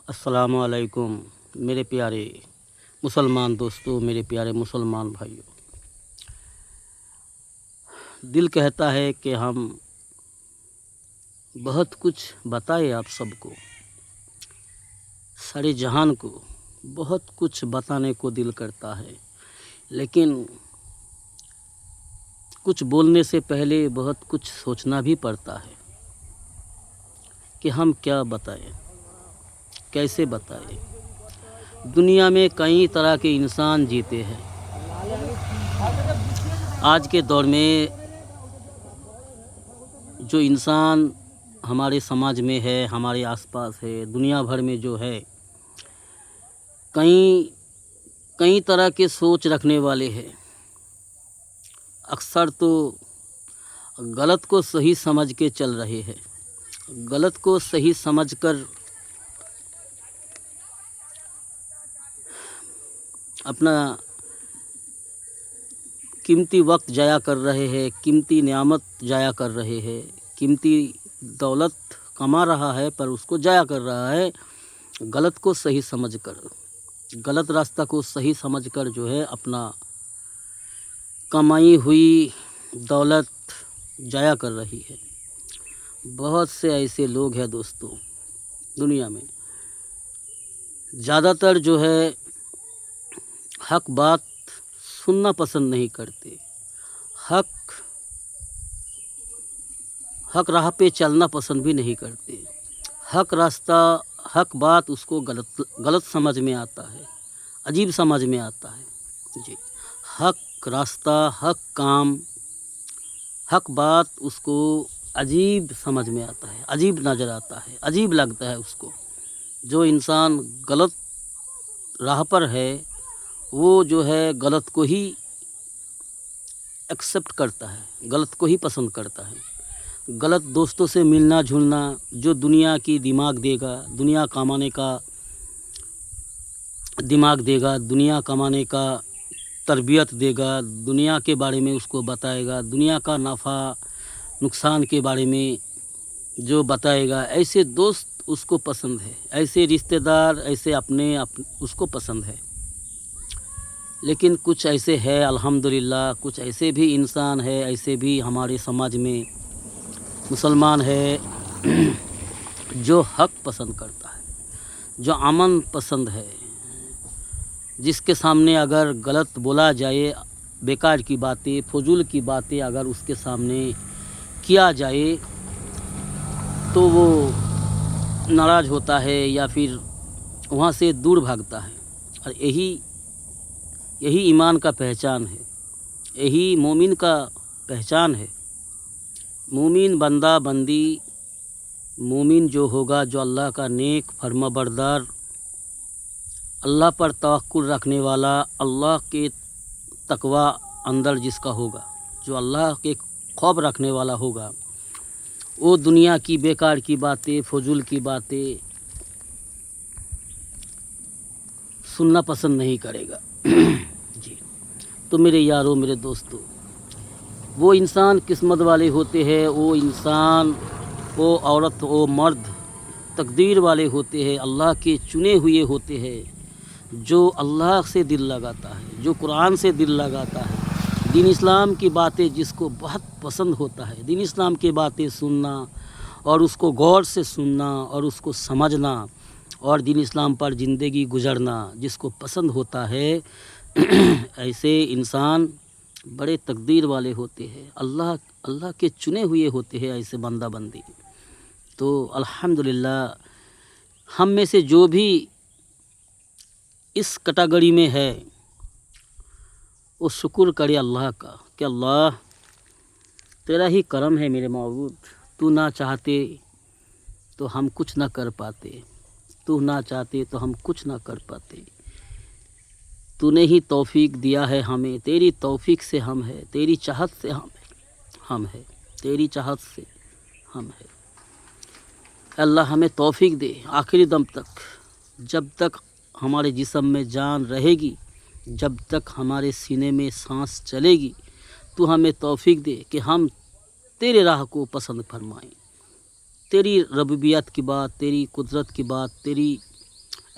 السلام علیکم میرے پیارے مسلمان دوستوں، میرے پیارے مسلمان بھائیوں۔ دل کہتا ہے کہ ہم بہت کچھ بتائیں آپ سب کو، سارے جہان کو بہت کچھ بتانے کو دل کرتا ہے، لیکن کچھ بولنے سے پہلے بہت کچھ سوچنا بھی پڑتا ہے کہ ہم کیا بتائیں، کیسے بتائیں۔ دنیا میں کئی طرح کے انسان جیتے ہیں۔ آج کے دور میں جو انسان ہمارے سماج میں ہے، ہمارے آس پاس ہے، دنیا بھر میں جو ہے، کئی طرح کے سوچ رکھنے والے ہیں۔ اکثر تو غلط کو صحیح سمجھ کے چل رہے ہیں، غلط کو صحیح سمجھ کر اپنا قیمتی وقت ضائع کر رہے ہیں، قیمتی نعمت ضائع کر رہے ہیں، قیمتی دولت کما رہا ہے پر اس کو ضائع کر رہا ہے غلط کو صحیح سمجھ کر، غلط راستہ کو صحیح سمجھ کر جو ہے اپنا کمائی ہوئی دولت ضائع کر رہی ہے۔ بہت سے ایسے لوگ ہیں دوستوں دنیا میں، زیادہ تر جو ہے حق بات سننا پسند نہیں کرتے، حق راہ پہ چلنا پسند بھی نہیں کرتے۔ حق راستہ، حق بات اس کو غلط سمجھ میں آتا ہے، عجیب سمجھ میں آتا ہے جی۔ حق راستہ، حق کام، حق بات اس کو عجیب سمجھ میں آتا ہے، عجیب نظر آتا ہے، عجیب لگتا ہے اس کو۔ جو انسان غلط راہ پر ہے وہ جو ہے غلط کو ہی ایکسیپٹ کرتا ہے، غلط کو ہی پسند کرتا ہے۔ غلط دوستوں سے ملنا جھلنا، جو دنیا کی دماغ دے گا، دنیا کمانے کا دماغ دے گا، دنیا کمانے کا تربیت دے گا، دنیا کے بارے میں اس کو بتائے گا، دنیا کا نفع نقصان کے بارے میں جو بتائے گا، ایسے دوست اس کو پسند ہے، ایسے رشتہ دار، ایسے اپنے اس کو پسند ہے۔ لیکن کچھ ایسے ہے الحمدللہ، کچھ ایسے بھی انسان ہے، ایسے بھی ہمارے سماج میں مسلمان ہے جو حق پسند کرتا ہے، جو امن پسند ہے، جس کے سامنے اگر غلط بولا جائے، بیکار کی باتیں، فضول کی باتیں اگر اس کے سامنے کیا جائے تو وہ ناراض ہوتا ہے یا پھر وہاں سے دور بھاگتا ہے۔ اور یہی ایمان کا پہچان ہے، یہی مومن کا پہچان ہے۔ مومن بندہ بندی، مومن جو ہوگا، جو اللہ کا نیک فرما بردار، اللہ پر توکل رکھنے والا، اللہ کے تقوی اندر جس کا ہوگا، جو اللہ کے خوف رکھنے والا ہوگا، وہ دنیا کی بیکار کی باتیں، فضول کی باتیں سننا پسند نہیں کرے گا جی۔ تو میرے یاروں، میرے دوستوں، وہ انسان قسمت والے ہوتے ہیں، وہ انسان، وہ عورت، وہ مرد تقدیر والے ہوتے ہیں، اللہ کے چنے ہوئے ہوتے ہیں، جو اللہ سے دل لگاتا ہے، جو قرآن سے دل لگاتا ہے، دین اسلام کی باتیں جس کو بہت پسند ہوتا ہے، دین اسلام کی باتیں سننا اور اس کو غور سے سننا اور اس کو سمجھنا اور دین اسلام پر زندگی گزارنا جس کو پسند ہوتا ہے، ایسے انسان بڑے تقدیر والے ہوتے ہیں، اللہ کے چنے ہوئے ہوتے ہیں ایسے بندہ بندی۔ تو الحمدللہ ہم میں سے جو بھی اس کیٹیگری میں ہے وہ شکر کرے اللہ کا کہ اللہ تیرا ہی کرم ہے میرے معبود، تو نہ چاہتے تو ہم کچھ نہ کر پاتے، تو نہ چاہتے تو ہم کچھ نہ کر پاتے، تو نے ہی توفیق دیا ہے ہمیں، تیری توفیق سے ہم ہے، تیری چاہت سے ہم ہے، تیری چاہت سے ہم ہے۔ اللہ ہمیں توفیق دے آخری دم تک، جب تک ہمارے جسم میں جان رہے گی، جب تک ہمارے سینے میں سانس چلے گی، تو ہمیں توفیق دے کہ ہم تیرے راہ کو پسند فرمائیں، تیری ربوبیت کی بات، تیری قدرت کی بات، تیری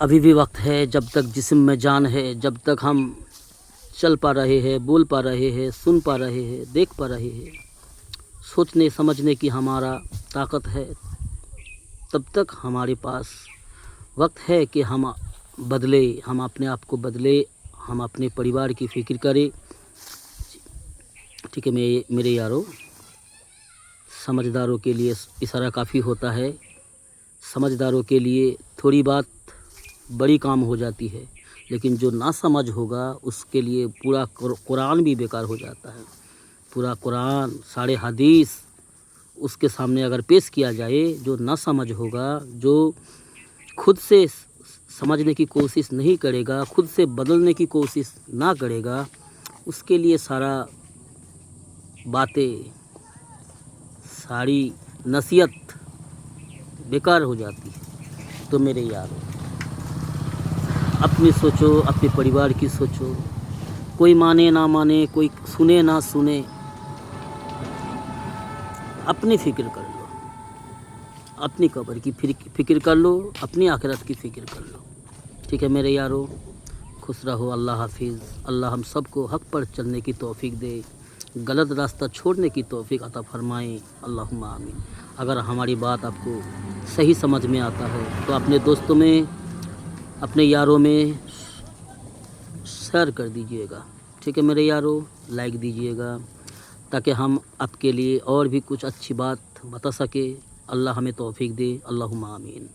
ابھی بھی وقت ہے، جب تک جسم میں جان ہے، جب تک ہم چل پا رہے ہیں، بول پا رہے ہیں، سن پا رہے ہیں، دیکھ پا رہے ہیں، سوچنے سمجھنے کی ہمارا طاقت ہے، تب تک ہمارے پاس وقت ہے کہ ہم بدلے، ہم اپنے آپ کو بدلے، ہم اپنے پریوار کی فکر کریں. ٹھیک ہے میرے یارو، سمجھداروں کے لیے اشارہ کافی ہوتا ہے، سمجھداروں کے لیے تھوڑی بات بڑی کام ہو جاتی ہے، لیکن جو نہ سمجھ ہوگا اس کے لیے پورا قرآن بھی بیکار ہو جاتا ہے. پورا قرآن، سارے حدیث اس کے سامنے اگر پیش کیا جائے، جو نہ سمجھ ہوگا، جو خود سے سمجھنے کی کوشش نہیں کرے گا، خود سے بدلنے کی کوشش نہ کرے گا، اس کے لیے سارا باتیں، ساری نصیحت بیکار ہو جاتی ہے. تو میرے یارو، اپنی سوچو، اپنے پریوار کی سوچو، کوئی مانے نہ مانے، کوئی سنے نہ سنے، اپنی فکر کر لو، اپنی قبر کی فکر کر لو، اپنی آخرت کی فکر کر لو. ٹھیک ہے میرے یارو، خوش رہو. اللہ حافظ. اللہ ہم سب کو حق پر چلنے کی توفیق دے، غلط راستہ چھوڑنے کی توفیق عطا فرمائے. اللہم آمین. اگر ہماری بات آپ کو صحیح سمجھ میں آتا ہے تو اپنے دوستوں میں، اپنے یاروں میں شیئر کر دیجئے گا. ٹھیک ہے میرے یارو، لائک دیجئے گا تاکہ ہم آپ کے لیے اور بھی کچھ اچھی بات بتا سکے. اللہ ہمیں توفیق دے. اللہم آمین.